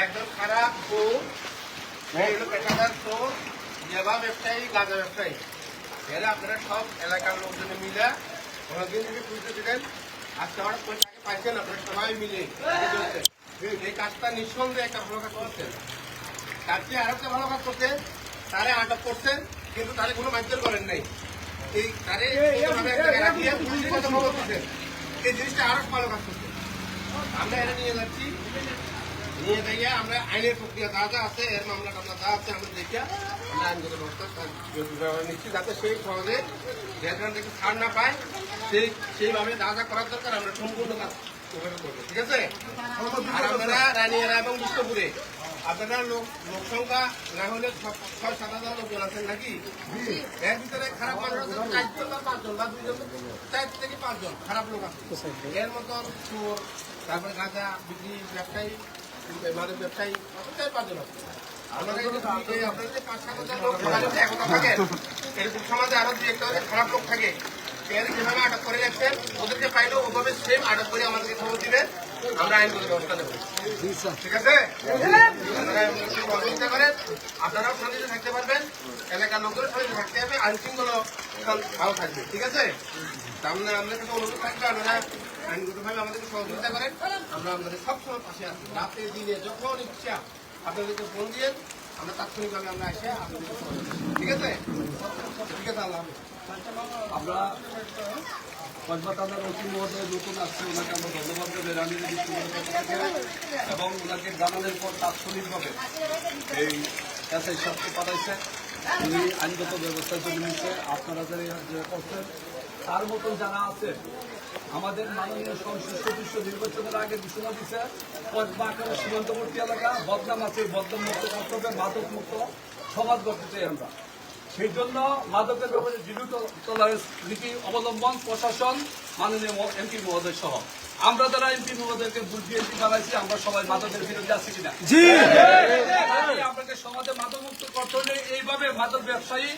একদম খারাপ পেশাদার চোর ইয়াবা ব্যবসায়ী গাঁজা ব্যবসায়ী এরা আপনারা সব এলাকার লোকজনে মিলে অনেকদিন থেকে বুঝতে দিলেন আজকে হঠাৎ করে তাকে পাইছেন আপনারা সবাই মিলে এই কাজটা নিঃসন্দেহে একটা ভালো কাজ করছেন তার চেয়ে আরো একটা ভালো কাজ করছেন তারে আটক করছেন কিন্তু তারে কোনো মাইকেল করেন নাই এই তারে এই জিনিসটা আরো ভালো কাজ করছেন আমরা এটা নিয়ে যাচ্ছি নিয়ে যাইয়া আমরা আইনের প্রক্রিয়া যা যা আছে এর মামলা টামলা যা আছে আমরা দেখিয়া আমরা আইনগত ব্যবস্থা নিচ্ছি যাতে সেই সহজে যেখান থেকে ছাড় না পায় সেইভাবে যা যা করার দরকার আমরা সম্পূর্ণ কাজ করবো ঠিক আছে আর আপনারা রানিয়ারা এবং বিষ্ণুপুরে আপনারা লোক সংখ্যা না হলে 6-7,000 লোকজন আছেন নাকি এর ভিতরে খারাপ মানুষ আছে 4জন বা 5জন বা 2জন 4 থেকে 5 জন খারাপ লোক আছে এর মতন চোর তারপরে গাঁজা বিক্রি ব্যবসায়ী মাদক ব্যবসায়ী 4-5 জন আছে আপনারা যে 5-7,000 লোক একতা থাকে এরকম সমাজে আরো 2-1টা খারাপ লোক থাকে এর যেভাবে আটক করে রাখছেন ওদেরকে পাইলেও ওভাবে সেম আটক করে আমাদেরকে খবর দিবেন আমরা আইনগত ব্যবস্থা নেব ঠিক আছে সহযোগিতা করেন আপনারাও শান্তিতে থাকতে পারবেন এলাকার লোকদেরও শান্তিতে থাকতে হবে আইন শৃঙ্খলা ভালো থাকবে ঠিক আছে তাহলে আমাদের কাছে অনুরোধ থাকবে আপনারা আইনগতভাবে আমাদেরকে সহযোগিতা করেন আমরা আপনাদের সবসময় পাশে আছি রাতে দিনে যখন ইচ্ছা আপনাদেরকে ফোন দিয়ে আমরা তাৎক্ষণিকভাবে আমরা এসে আপনাদের ঠিক আছে আল্লাহ আমরা কসবা থানার ওসি মহোদয় নতুন আসছে ওনাকে আমরা ধন্যবাদ দেবো রানীর এবং ওনাকে জানানোর পর তাৎক্ষণিকভাবে এই এসআই সাহেবকে পাঠাইছে উনি আইনগত ব্যবস্থার জন্য নিচ্ছে আপনারা যে করছেন তার মতন যারা আছে আমাদের মাননীয় সংসদ সদস্য নির্বাচনের আগে ঘোষণা দিচ্ছে কসবা আকারের সীমান্তবর্তী এলাকা বদনাম আছে বদনাম মুক্ত করতে হবে মাদক মুক্ত সমাজ করতে চাই আমরা সেই জন্য মাদকের ব্যাপারে জিরো টলারেন্স নীতি অবলম্বন প্রশাসন মাননীয় এমপি মহোদয় সহ আমরা যারা এমপি মহোদয়কে বুদ্ধি এমপি বানাইছি আমরা সবাই মাদকের বিরুদ্ধে আছি কিনা আপনাকে সমাজে মাদক মুক্ত করতে হলে এইভাবে মাদক ব্যবসায়ী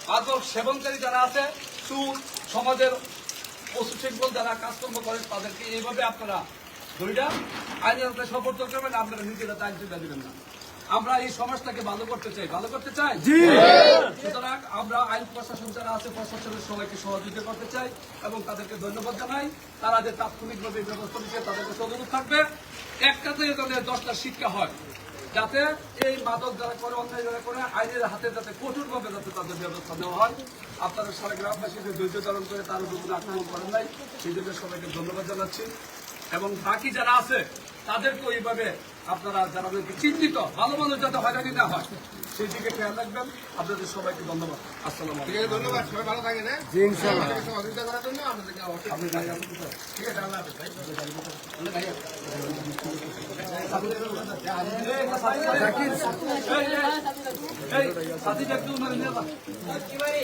মাদক সেবনকারী যারা আছে সুদ সমাজের পশু শৃঙ্খল যারা কাজকর্ম করেন তাদেরকে এইভাবে আপনারা ধৈর্য আইনের হাতে সমর্থ করবেন আপনারা নিজেরা আইন চিন্তা দিবেন না আমরা এই সমাজটাকে ভালো করতে চাই সুতরাং আমরা আইন প্রশাসন যারা আছে প্রশাসনের সবাইকে সহযোগিতা করতে চাই এবং তাদেরকে ধন্যবাদ জানাই তারা যে তাৎক্ষণিকভাবে ব্যবস্থা নিচ্ছে তাদেরকে অনুরোধ থাকবে একটা থেকে তাদের 10টা শিক্ষা হয় যাতে এই মাদক যারা করে অন্যায় যারা করে আইনের হাতে যাতে কঠোরভাবে যাতে তাদের ব্যবস্থা নেওয়া হয় আপনারা সারা গ্রামবাসীকে ধৈর্য ধারণ করে তার উপর কোনো আক্রমণ করেন নাই সেই জন্য সবাইকে ধন্যবাদ জানাচ্ছি এবং বাকি যারা আছে তাদেরকে ওইভাবে আপনারা যারা চিন্তিত ভালো মানুষ যাতে হয়রানি না হয় সেই দিকে খেয়াল রাখবেন আপনাদের সবাইকে ধন্যবাদ আসসালাম ধন্যবাদ সবাই ভালো থাকেন সহযোগিতা করার জন্য আপনাদেরকে আপনি ঠিক আছে আল্লাহ হাফেজ ভাই